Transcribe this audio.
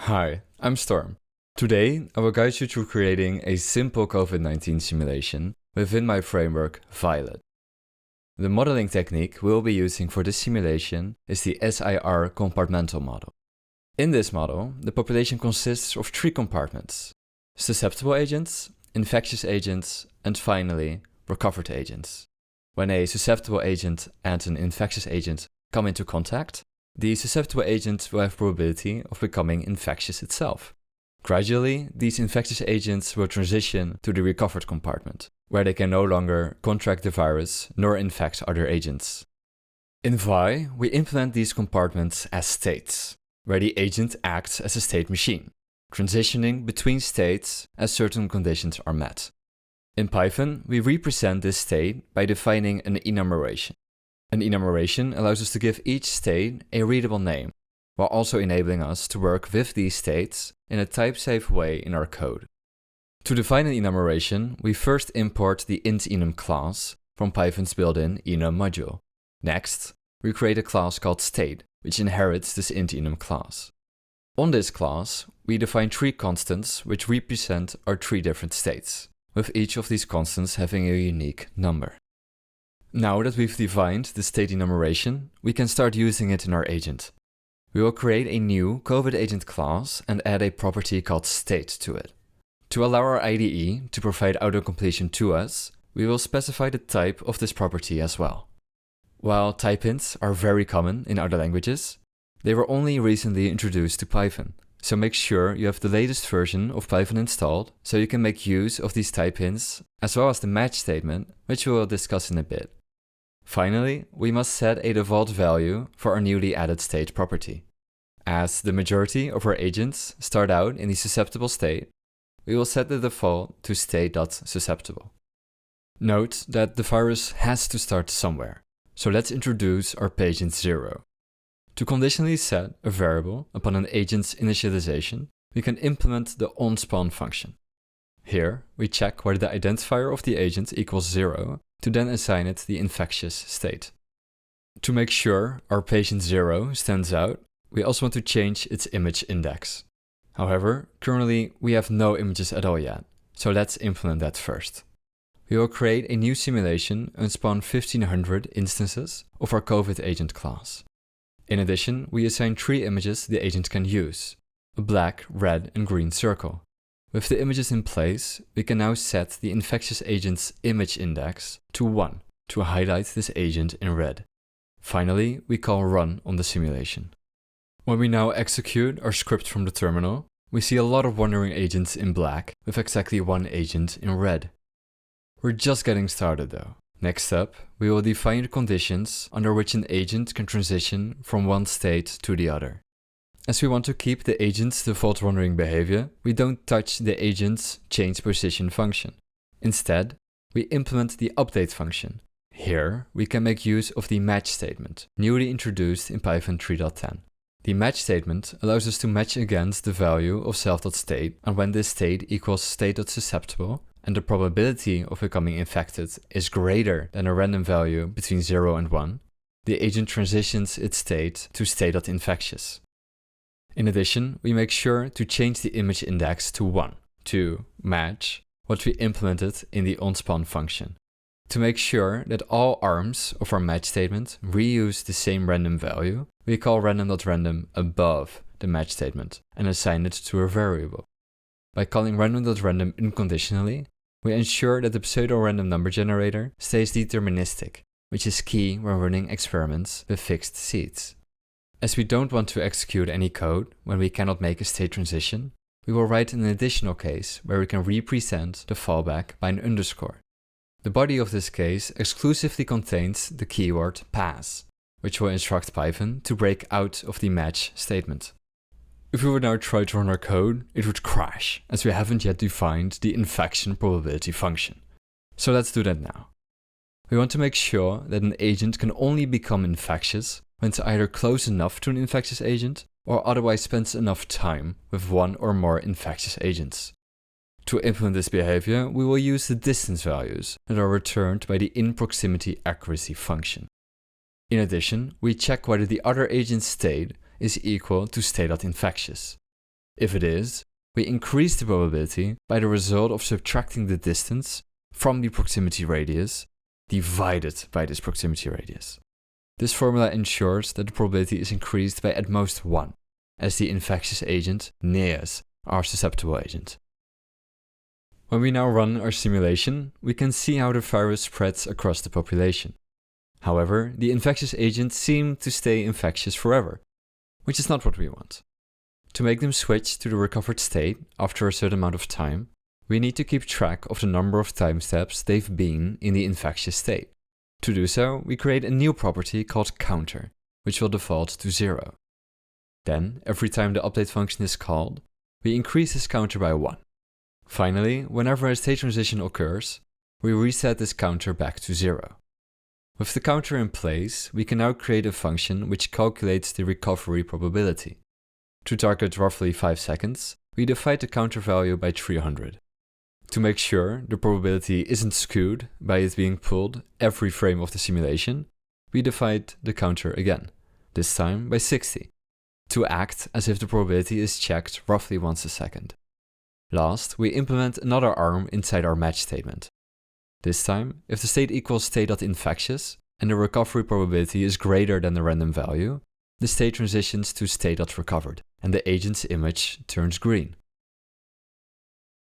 Hi, I'm Storm. Today, I will guide you through creating a simple COVID-19 simulation within my framework Violet. The modeling technique we'll be using for this simulation is the SIR compartmental model. In this model, the population consists of 3 compartments: susceptible agents, infectious agents, and finally, recovered agents. When a susceptible agent and an infectious agent come into contact, the susceptible agent will have probability of becoming infectious itself. Gradually, these infectious agents will transition to the recovered compartment, where they can no longer contract the virus nor infect other agents. In Vi, we implement these compartments as states, where the agent acts as a state machine, transitioning between states as certain conditions are met. In Python, we represent this state by defining an enumeration. An enumeration allows us to give each state a readable name, while also enabling us to work with these states in a type-safe way in our code. To define an enumeration, we first import the int_enum class from Python's built-in enum module. Next, we create a class called state, which inherits this int_enum class. On this class, we define 3 constants which represent our 3 different states, with each of these constants having a unique number. Now that we've defined the state enumeration, we can start using it in our agent. We will create a new COVID agent class and add a property called state to it. To allow our IDE to provide autocompletion to us, we will specify the type of this property as well. While type hints are very common in other languages, they were only recently introduced to Python, so make sure you have the latest version of Python installed so you can make use of these type hints, as well as the match statement, which we will discuss in a bit. Finally, we must set a default value for our newly added state property. As the majority of our agents start out in the susceptible state, we will set the default to state.susceptible. Note that the virus has to start somewhere, so let's introduce our patient 0. To conditionally set a variable upon an agent's initialization, we can implement the onSpawn function. Here, we check whether the identifier of the agent equals 0 to then assign it the infectious state. To make sure our patient 0 stands out, we also want to change its image index. However, currently we have no images at all yet, so let's implement that first. We will create a new simulation and spawn 1500 instances of our COVID agent class. In addition, we assign 3 images the agent can use: a black, red, and green circle. With the images in place, we can now set the infectious agent's image index to 1 to highlight this agent in red. Finally, we call run on the simulation. When we now execute our script from the terminal, we see a lot of wandering agents in black with exactly 1 agent in red. We're just getting started though. Next up, we will define the conditions under which an agent can transition from one state to the other. As we want to keep the agent's default wandering behavior, we don't touch the agent's change position function. Instead, we implement the update function. Here, we can make use of the match statement, newly introduced in Python 3.10. The match statement allows us to match against the value of self.state, and when this state equals state.susceptible, and the probability of becoming infected is greater than a random value between 0 and 1, the agent transitions its state to state.infectious. In addition, we make sure to change the image index to 1 to match what we implemented in the onSpawn function. To make sure that all arms of our match statement reuse the same random value, we call random.random above the match statement and assign it to a variable. By calling random.random unconditionally, we ensure that the pseudo-random number generator stays deterministic, which is key when running experiments with fixed seeds. As we don't want to execute any code when we cannot make a state transition, we will write an additional case where we can represent the fallback by an underscore. The body of this case exclusively contains the keyword pass, which will instruct Python to break out of the match statement. If we would now try to run our code, it would crash, as we haven't yet defined the infection probability function. So let's do that now. We want to make sure that an agent can only become infectious when it's either close enough to an infectious agent or otherwise spends enough time with 1 or more infectious agents. To implement this behavior, we will use the distance values that are returned by the inProximityAccuracy function. In addition, we check whether the other agent's state is equal to state.infectious. If it is, we increase the probability by the result of subtracting the distance from the proximity radius divided by this proximity radius. This formula ensures that the probability is increased by at most 1, as the infectious agent nears our susceptible agent. When we now run our simulation, we can see how the virus spreads across the population. However, the infectious agents seem to stay infectious forever, which is not what we want. To make them switch to the recovered state after a certain amount of time, we need to keep track of the number of time steps they've been in the infectious state. To do so, we create a new property called counter, which will default to 0. Then, every time the update function is called, we increase this counter by 1. Finally, whenever a state transition occurs, we reset this counter back to 0. With the counter in place, we can now create a function which calculates the recovery probability. To target roughly 5 seconds, we divide the counter value by 300. To make sure the probability isn't skewed by it being pulled every frame of the simulation, we divide the counter again, this time by 60, to act as if the probability is checked roughly once a second. Last, we implement another arm inside our match statement. This time, if the state equals state.infectious and the recovery probability is greater than the random value, the state transitions to state.recovered and the agent's image turns green.